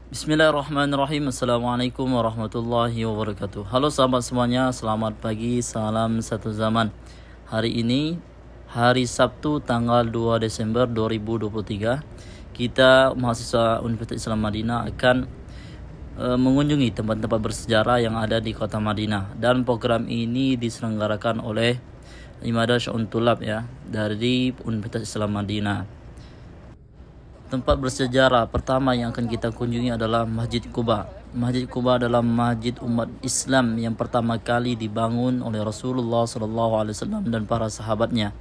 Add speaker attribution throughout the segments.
Speaker 1: Bismillahirrahmanirrahim. Assalamualaikum warahmatullahi wabarakatuh. Halo sahabat semuanya, selamat pagi, salam satu zaman. Hari ini hari Sabtu tanggal 2 Desember 2023, kita mahasiswa Universitas Islam Madinah akan mengunjungi tempat-tempat bersejarah yang ada di kota Madinah, dan program ini diselenggarakan oleh Imada Syu'un Tulab ya, dari Universitas Islam Madinah. Tempat bersejarah pertama yang akan kita kunjungi adalah Masjid Quba. Masjid Quba adalah masjid umat Islam yang pertama kali dibangun oleh Rasulullah SAW dan para sahabatnya.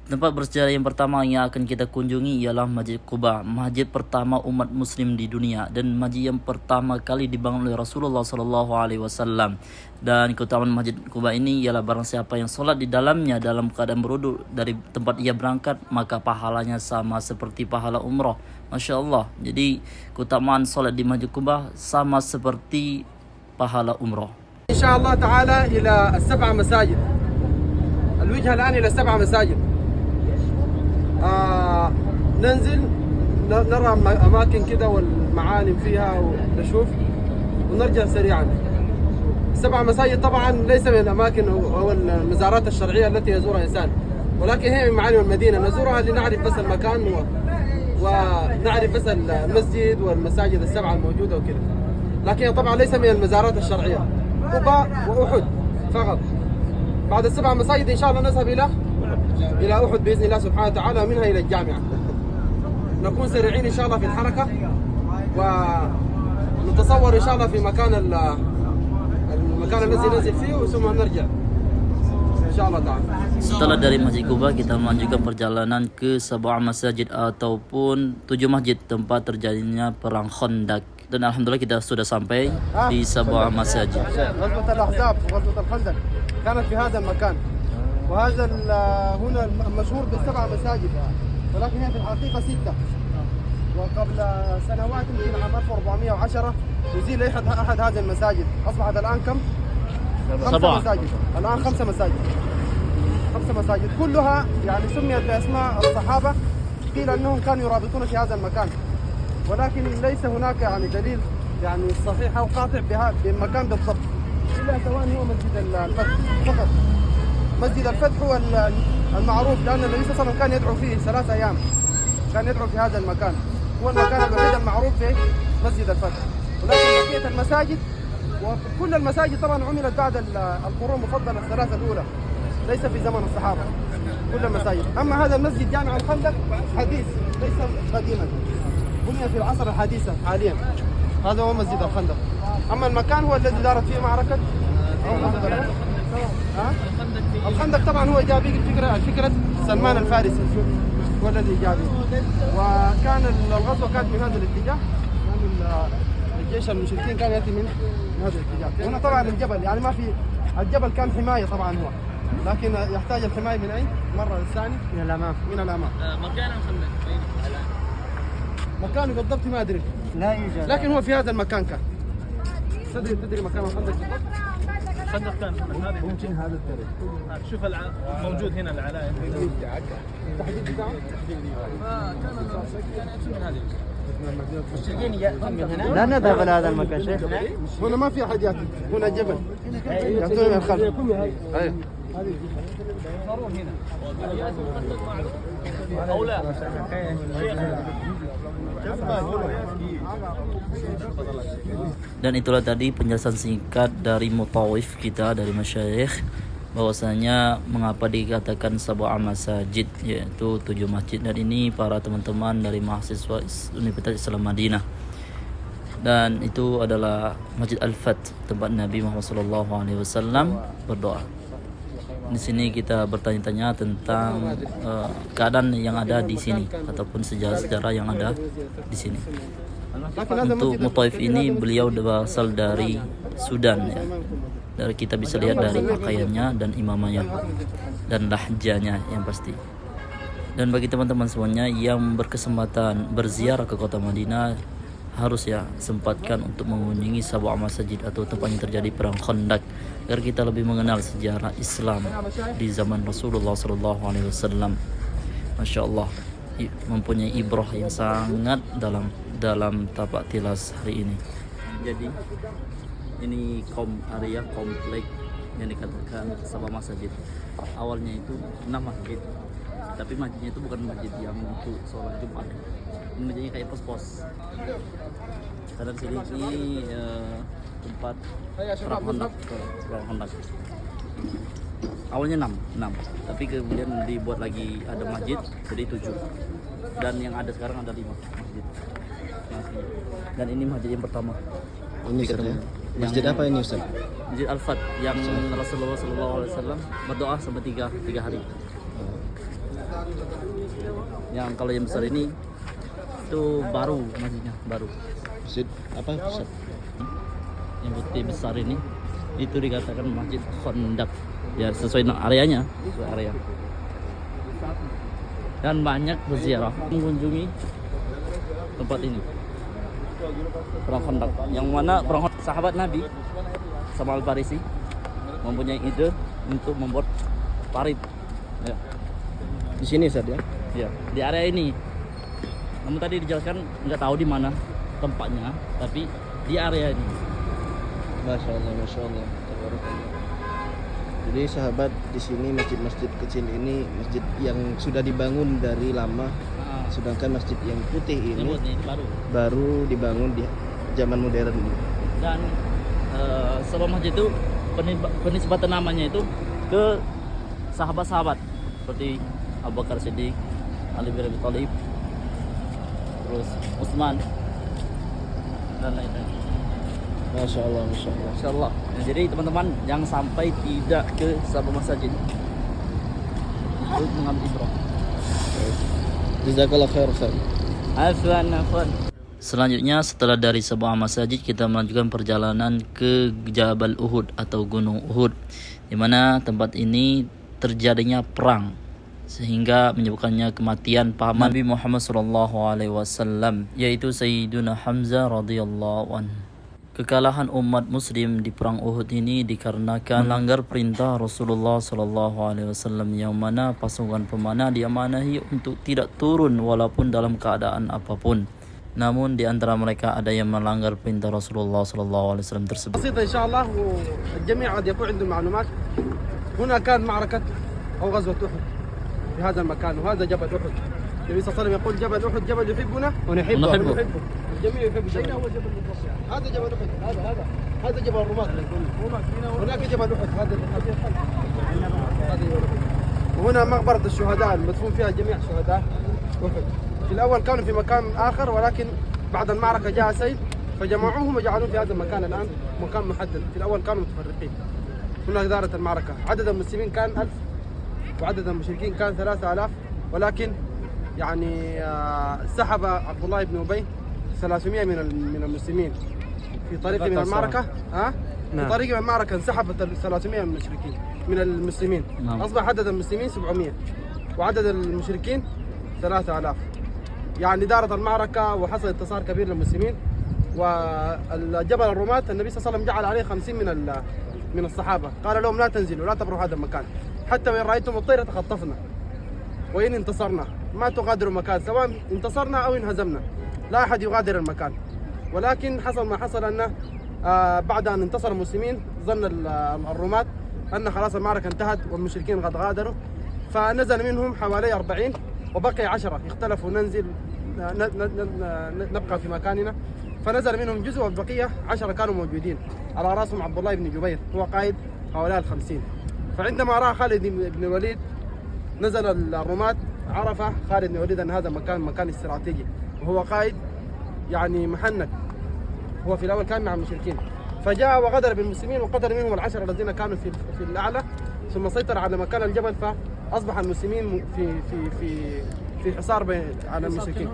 Speaker 1: Tempat bersejarah yang pertama yang akan kita kunjungi ialah Masjid Quba, masjid pertama umat Muslim di dunia dan masjid yang pertama kali dibangun oleh Rasulullah SAW. Dan keutamaan Masjid Quba ini ialah barang siapa yang solat di dalamnya dalam keadaan berwudu dari tempat ia berangkat, maka pahalanya sama seperti pahala umrah. Masya Allah. Jadi keutamaan solat di Masjid Quba sama seperti pahala umrah.
Speaker 2: InsyaAllah ta'ala ila 7 masajid. الوجهة الآن إلى 7 مساجد. ننزل نرى أماكن كده والمعالم فيها ونشوف ونرجع سريعا. 7 مساجد طبعا ليس من الأماكن أو المزارات الشرعية التي يزورها الإنسان، ولكن هي من معالم المدينة نزورها لنعرف بس المكان ونعرف بس المسجد والمساجد ال7 الموجودة وكده، لكن طبعا ليس من المزارات الشرعية. قباء وأحد فقط. بعد ال7 مساجد إن شاء الله نذهب إلى أحد بإذن الله سبحانه وتعالى، ومنها إلى الجامعة. نكون سريعين إن شاء الله في الحركة، ونتصور إن شاء الله في المكان الذي ننزل فيه ثم نرجع إن شاء الله تعالى.
Speaker 1: Setelah dari Masjid Quba, kita melanjutkan perjalanan ke sebuah masjid ataupun 7 masjid tempat terjadinya perang Khandaq. Dan alhamdulillah kita sudah sampai di sebuah masjid.
Speaker 2: غزوة الأحزاب وغزوة الخندق كانت في هذا المكان، وهذا هنا المشهور ب7 مساجد، ولكن هي في الحقيقة 6. وقبل سنوات يمكن عام 1410 أزيل أحد هذه المساجد، أصبحت الآن كم؟ 5 مساجد. الآن 5 مساجد. 5 مساجد كلها يعني سميت بأسماء الصحابة، قيل أنهم كانوا يرابطون في هذا المكان، ولكن ليس هناك يعني دليل يعني صحيح أو قاطع بمكان بالضبط، إلا سواء هو مسجد الفتح فقط. مسجد الفتح هو المعروف، لأن النبي صلى الله عليه وسلم كان يدعو فيه 3 أيام، كان يدعو في هذا المكان، هو المكان الوحيد المعروف في مسجد الفتح. ولكن بقية المساجد وكل المساجد طبعا عملت بعد القرون المفضلة ال3 الأولى، ليس في زمن الصحابة كل المساجد. أما هذا المسجد جامع الخندق حديث ليس قديما، بني في العصر الحديث حاليا، هذا هو مسجد الخندق. أما المكان هو الذي دارت فيه معركة الخندق. طبعا هو جاء به الفكرة سلمان الفارسي هو الذي جاء به، وكان الغزوة كانت من هذا الاتجاه، يعني الجيش المشركين كان يأتي من هذا الاتجاه. هنا طبعا الجبل يعني ما في، الجبل كان حماية طبعا هو، لكن يحتاج الحماية من أين؟ مرة الثاني من الأمام. من الأمام.
Speaker 3: مكان الخندق فين الآن؟
Speaker 2: مكانه بالضبط ما أدري،
Speaker 3: لا يوجد،
Speaker 2: لكن هو في هذا المكان كان. تدري مكان الخندق بالضبط؟
Speaker 3: الخندق كان هذا ممكن هذا الطريق. شوف موجود هنا العلاية
Speaker 2: التحديد بتاعه؟
Speaker 3: كان يأتي من هذه المشركين يأتون من هنا.
Speaker 4: لا نذهب إلى هذا المكان شيخ.
Speaker 2: هنا ما في أحد يأتي، هنا جبل يأتون من الخلف. أيوه
Speaker 3: يصارون هنا يأتي الخندق معروف أو لا؟
Speaker 1: Dan itulah tadi penjelasan singkat dari mutawif kita, dari masyayikh, bahwasanya mengapa dikatakan sebuah masjid, yaitu 7 masjid. Dan ini para teman-teman dari mahasiswa Universitas Islam Madinah. Dan itu adalah Masjid Al-Fath, tempat Nabi Muhammad SAW berdoa. Di sini kita bertanya-tanya tentang keadaan yang ada di sini ataupun sejarah-sejarah yang ada di sini. Untuk mutawif ini beliau berasal dari Sudan ya. Dari kita bisa lihat dari pakaiannya dan imamahnya dan lahjanya yang pasti. Dan bagi teman-teman semuanya yang berkesempatan berziarah ke kota Madinah, harus ya sempatkan untuk mengunjungi sebuah masjid atau tempat yang terjadi perang Khandaq, agar kita lebih mengenal sejarah Islam di zaman Rasulullah SAW. Masya Allah. mempunyai ibrah yang sangat dalam tapak tilas hari ini. Jadi ini area komplek yang dikatakan Sabah Masjid. Awalnya itu 6 masjid, tapi masjidnya itu bukan masjid yang untuk sholat Jumat. Ini masjidnya kayak pos-pos. Karena di sini tempat perang Hondak. Awalnya 6, tapi kemudian dibuat lagi ada masjid jadi 7. Dan yang ada sekarang ada 5 masjid. Dan ini masjid yang pertama.
Speaker 4: Ini Ustaz ya? Masjid apa ini Ustaz?
Speaker 1: Masjid Al-Fat yang Rasulullah SAW berdoa sampai 3 hari. Yang kalau yang besar ini itu baru masjidnya, baru.
Speaker 4: Masjid apa Ustaz?
Speaker 1: Yang putih besar ini itu dikatakan Masjid Hondak. Ya sesuai areanya, sesuai area. Dan banyak berziarah mengunjungi tempat ini. Perang Hondak, yang mana sahabat Nabi sama Al-Farisi mempunyai ide untuk membuat parit. Ya.
Speaker 4: Di sini Ustaz ya?
Speaker 1: Ya, di area ini. Namun tadi dijelaskan nggak tahu di mana tempatnya, tapi di area ini.
Speaker 4: Masya Allah. Jadi sahabat, di sini masjid-masjid kecil ini masjid yang sudah dibangun dari lama, sedangkan masjid yang putih ini baru dibangun di zaman modern ini.
Speaker 1: Dan sebelum masjid itu penisbatan namanya itu ke sahabat-sahabat seperti Abu Bakar Siddiq, Ali bin Abi Thalib, terus Utsman dan lain-lain.
Speaker 4: Masya Allah.
Speaker 1: Insyaallah. Nah, jadi teman-teman yang sampai tidak ke Sabah Masjid untuk mengambil ibrah.
Speaker 4: Jazakallah khair Ustaz.
Speaker 1: Afwan. Selanjutnya setelah dari Sabah Masjid kita melanjutkan perjalanan ke Jabal Uhud atau Gunung Uhud, di mana tempat ini terjadinya perang sehingga menyebabkannya kematian paman Nabi Muhammad SAW, yaitu Sayyiduna Hamzah radhiyallahu anhu. Kekalahan umat muslim di perang Uhud ini dikarenakan melanggar perintah Rasulullah SAW, yang mana pasukan pemanah diamanahi untuk tidak turun walaupun dalam keadaan apapun. Namun di antara mereka ada yang melanggar perintah Rasulullah SAW tersebut.
Speaker 2: بسيطة إن شاء الله والجميع قد يكون عنده معلومات. هنا كان معركة أو غزوة أحد في هذا المكان، وهذا جبل أحد. النبي صلى الله عليه وسلم يقول جبل أحد جبل يحبنا ونحبه. الجميع يحب أين هو جبل المتوسع؟ هذا جبل أحد، هذا جبل الرماة. هناك جبل أحد، هذا جبل أحد. وهنا مقبرة الشهداء المدفون فيها جميع شهداء أحد. في الأول كانوا في مكان آخر، ولكن بعد المعركة جاء سيل فجمعوهم وجعلوهم في هذا المكان الآن مكان محدد. في الأول كانوا متفرقين. هنا دارت المعركة، عدد المسلمين كان 1000 وعدد المشركين كان 3000، ولكن يعني سحب عبد الله بن أبي 300 من المسلمين في طريق من المعركة. في طريق من المعركة انسحبت 300 من المشركين من المسلمين. أصبح عدد المسلمين 700 وعدد المشركين 3000. يعني دارت المعركة وحصل انتصار كبير للمسلمين. والجبل الرماة النبي صلى الله عليه وسلم جعل عليه 50 من الصحابة، قال لهم لا تنزلوا، لا تبروا هذا المكان، حتى وإن رأيتم الطير تخطفنا، وإن انتصرنا ما تغادروا المكان، سواء انتصرنا أو انهزمنا، لا أحد يغادر المكان. ولكن حصل ما حصل أنه بعد أن انتصر المسلمين ظن الرماة أن خلاص المعركة انتهت والمشركين قد غادروا، فنزل منهم حوالي 40 وبقي 10 اختلفوا ننزل نبقى في مكاننا، فنزل منهم جزء والبقية 10 كانوا موجودين، على رأسهم عبد الله بن جبير هو قائد هؤلاء 50. فعندما رأى خالد بن الوليد نزل الرماة، عرف خالد بن الوليد أن هذا مكان استراتيجي، وهو قائد يعني محنك، هو في الأول كان مع المشركين، فجاء وغدر بالمسلمين وقتل منهم ال10 الذين كانوا في الأعلى، ثم سيطر على مكان الجبل، فأصبح المسلمين في حصار على المشركين.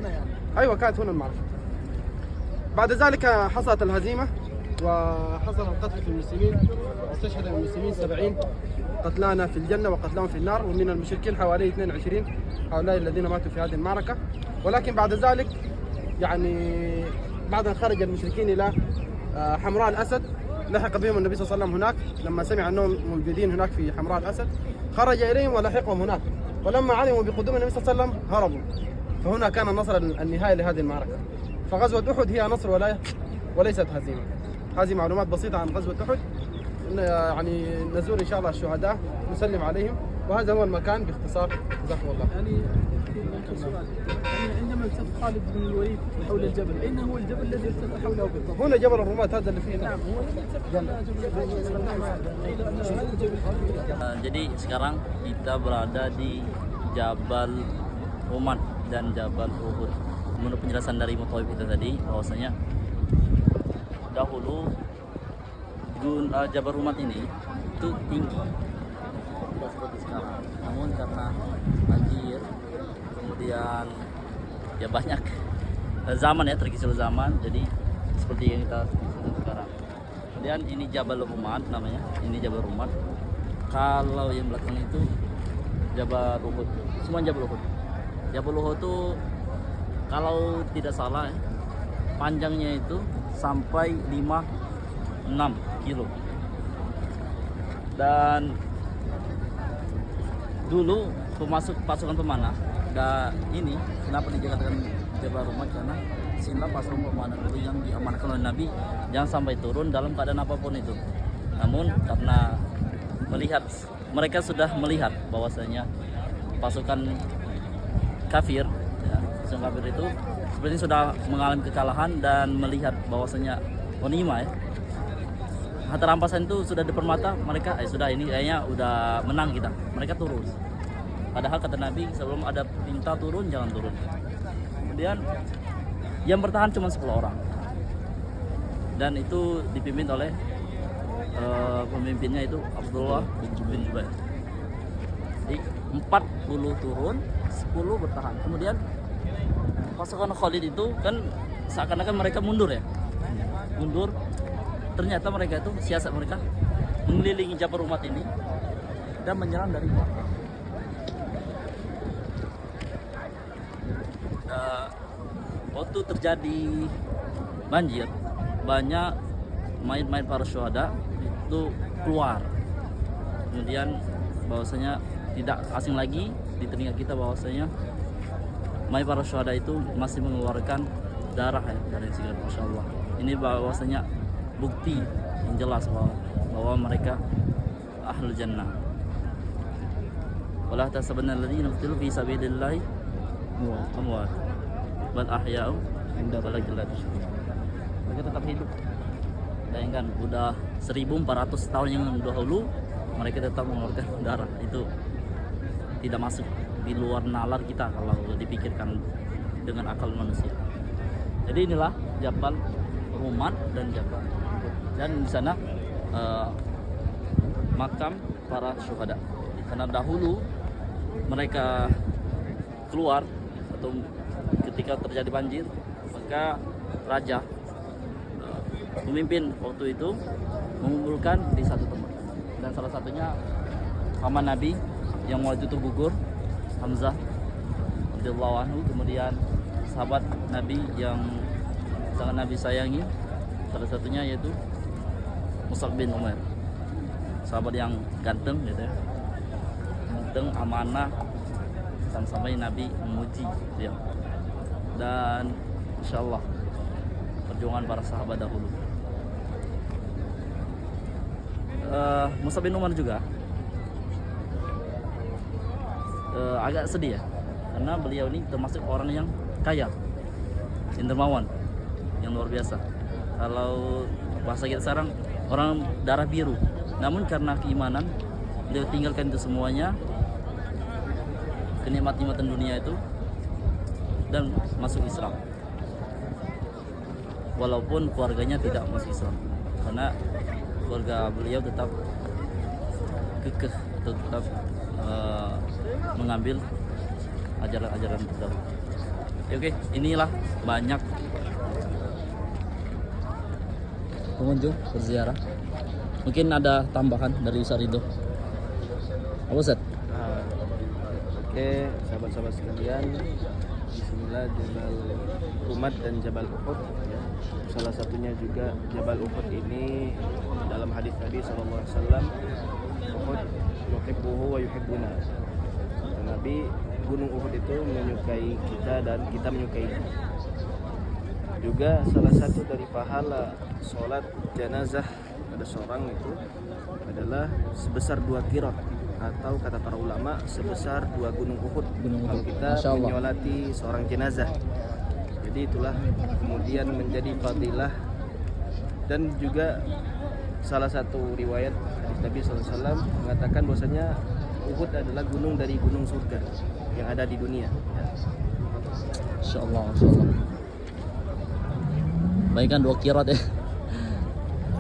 Speaker 2: أيوة كانت هنا المعركة. بعد ذلك حصلت الهزيمة وحصل القتل في المسلمين، واستشهد المسلمين 70 قتلانا في الجنة وقتلاهم في النار، ومن المشركين حوالي 22 هؤلاء الذين ماتوا في هذه المعركة. ولكن بعد ذلك يعني بعد أن خرج المشركين إلى حمراء الأسد لحق بهم النبي صلى الله عليه وسلم هناك، لما سمع أنهم موجودين هناك في حمراء الأسد خرج إليهم ولحقهم هناك، ولما علموا بقدوم النبي صلى الله عليه وسلم هربوا، فهنا كان النصر النهائي لهذه المعركة. فغزوة أحد هي نصر وليست هزيمة. هذه معلومات بسيطة عن غزوة أحد. يعني نزور إن شاء الله الشهداء نسلم عليهم، وهذا هو المكان باختصار. جزاكم الله.
Speaker 3: يعني سؤال، يعني عندما التف خالد بن الوليد حول الجبل، أين هو الجبل الذي ارتفع حوله بالضبط؟
Speaker 2: هنا جبل الرماة هذا اللي فيه.
Speaker 3: نعم، هو الذي ارتفع جبل.
Speaker 1: Jadi sekarang kita berada di Jabal Rumah dan Jabal Uhud. Menurut penjelasan dari Mutawif itu tadi, bahwasanya dahulu Jabal Rumah ini itu tinggi, tidak seperti sekarang. Namun karena banjir, kemudian ya banyak zaman ya, terkisar zaman, jadi seperti yang kita lihat sekarang. Kemudian ini Jabal Rumah namanya, ini Jabal Rumah. Kalau yang belakang itu Jabal Uhud, semua Jabal Uhud. Jabal Uhud itu kalau tidak salah ya, panjangnya itu sampai 5-6 kilo. Dan dulu pasukan pemanah ini kenapa dikatakan Jabal Rumah, karena sila pasukan pemanah itu yang diamankan oleh Nabi jangan sampai turun dalam keadaan apapun itu. Namun karena mereka sudah melihat bahwasanya pasukan kafir ya, pasukan kafir itu sebenarnya sudah mengalami kekalahan dan melihat bahwasanya ghanimah ya, harta rampasan itu sudah dipermata mereka, sudah ini kayaknya udah menang kita, mereka turun. Padahal kata Nabi sebelum ada perintah turun jangan turun. Kemudian yang bertahan cuma 10 orang dan itu dipimpin oleh pemimpinnya itu Abdullah bin Jubair. Jadi 40 turun, 10 bertahan. Kemudian pasukan Khalid itu kan seakan-akan mereka mundur ya, mundur. Ternyata mereka itu siasat mereka mengelilingi Jabal Rumah ini dan menyerang dari belakang. Waktu terjadi banjir, banyak mayat-mayat para syuhada itu keluar. Kemudian bahwasanya tidak asing lagi di telinga kita bahwasanya mayat para syuhada itu masih mengeluarkan darah ya, dari sigaret, masya Allah. Ini bahwasanya bukti yang jelas bahwa mereka ahlul jannah. Wala tasabanna alladziina qutilu fi sabilillahi amwat bal ahya'u inda balagil tashkur. Mereka tetap hidup. Bayangkan udah 1400 tahun yang dahulu mereka tetap mengeluarkan darah. Itu tidak masuk di luar nalar kita kalau dipikirkan dengan akal manusia. Jadi inilah Jabal Rumah dan Jabal, dan di sana makam para syuhada. Karena dahulu mereka keluar atau ketika terjadi banjir, maka raja pemimpin waktu itu mengumpulkan di satu tempat, dan salah satunya paman Nabi yang waktu itu gugur, Hamzah radhiyallahu anhu, kemudian sahabat Nabi yang sangat Nabi sayangi, salah satunya yaitu Mus'ab bin Umair, sahabat yang ganteng gitu ya, ganteng, amanah, sampai Nabi memuji dia. Dan insyaallah perjuangan para sahabat dahulu. Mus'ab bin Umair juga agak sedih ya, karena beliau ini termasuk orang yang kaya, yang dermawan, yang luar biasa. Kalau bahasa kita sekarang orang darah biru. Namun karena keimanan beliau tinggalkan itu semuanya, kenikmatan dunia itu, dan masuk Islam. Walaupun keluarganya tidak masuk Islam, karena keluarga beliau tetap kekeh, tetap mengambil ajaran-ajaran terdahulu. Oke, inilah banyak pengunjung berziarah. Mungkin ada tambahan dari Ustaz Ridho. Apa Ustaz?
Speaker 4: Oke, sahabat-sahabat sekalian, bismillah, Jabal Rumah dan Jabal Uhud ya. Salah satunya juga Jabal Uhud ini dalam hadis Nabi SAW, Uhud yuhibbuhu wa yuhibbuna. Nabi Gunung Uhud itu menyukai kita dan kita menyukai dia. Juga salah satu dari pahala sholat jenazah pada seorang itu adalah sebesar 2 qirot, atau kata para ulama sebesar 2 gunung Uhud kalau kita menyolati seorang jenazah. Jadi itulah kemudian menjadi fadilah. Dan juga salah satu riwayat hadis Nabi SAW mengatakan bahwasanya Uhud adalah gunung dari gunung surga yang ada di dunia.
Speaker 1: Insyaallah, insyaallah. Baik kan 2 qirot ya.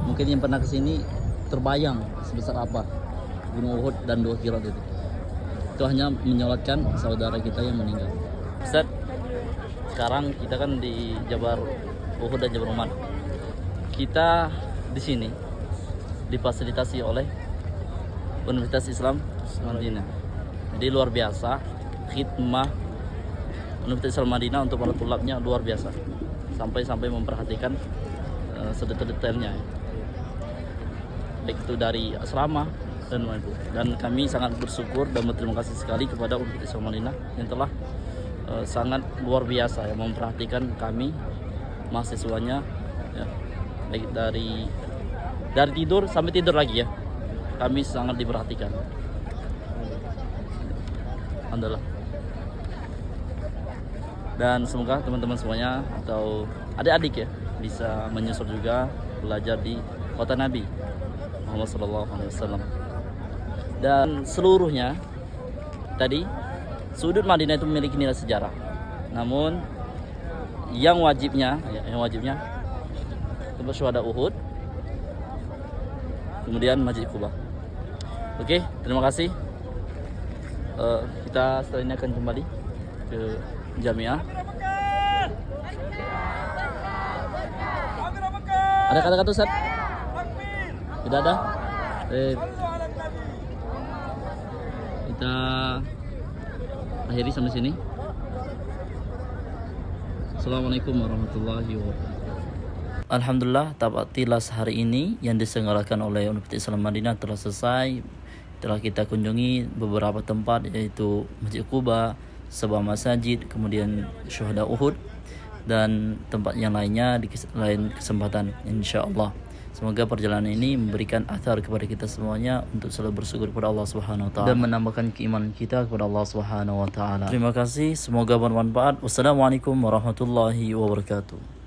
Speaker 1: Mungkin yang pernah kesini terbayang sebesar apa Gunung Uhud dan 2 qirot itu. Itu hanya menyolatkan saudara kita yang meninggal. Ustaz, sekarang kita kan di Jabar Uhud dan Jabar Umar. Kita di sini difasilitasi oleh Universitas Islam Madinah. Jadi luar biasa khidmah Universitas Islam Madinah untuk para tulabnya, luar biasa. Sampai memperhatikan sedetail-detailnya. Baik itu dari asrama dan itu. Dan kami sangat bersyukur dan berterima kasih sekali kepada Universitas Islam Madinah yang telah sangat luar biasa yang memperhatikan kami mahasiswanya ya. Baik dari tidur sampai tidur lagi ya. Kami sangat diperhatikan. Alhamdulillah. Dan semoga teman-teman semuanya atau adik-adik ya bisa menyusul juga belajar di kota Nabi Muhammad SAW. Dan seluruhnya tadi sudut Madinah itu memiliki nilai sejarah. Namun yang wajibnya tempat syuhada Uhud, kemudian Masjid Quba. Oke, terima kasih. Kita setelah ini akan kembali ke Jamiah. Ada kata-kata Ustaz? Tidak ada? Kita akhiri sampai sini. Assalamualaikum warahmatullahi wabarakatuh. Alhamdulillah, tapak tilas hari ini yang diselenggarakan oleh Universitas Islam Madinah telah selesai. Telah kita kunjungi beberapa tempat, yaitu Masjid Quba, sebuah masjid, kemudian syuhada Uhud, dan tempat yang lainnya di lain kesempatan insyaallah. Semoga perjalanan ini memberikan athar kepada kita semuanya untuk selalu bersyukur kepada Allah Subhanahu wa taala dan menambahkan keimanan kita kepada Allah Subhanahu wa taala. Terima kasih, semoga bermanfaat. Wassalamualaikum warahmatullahi wabarakatuh.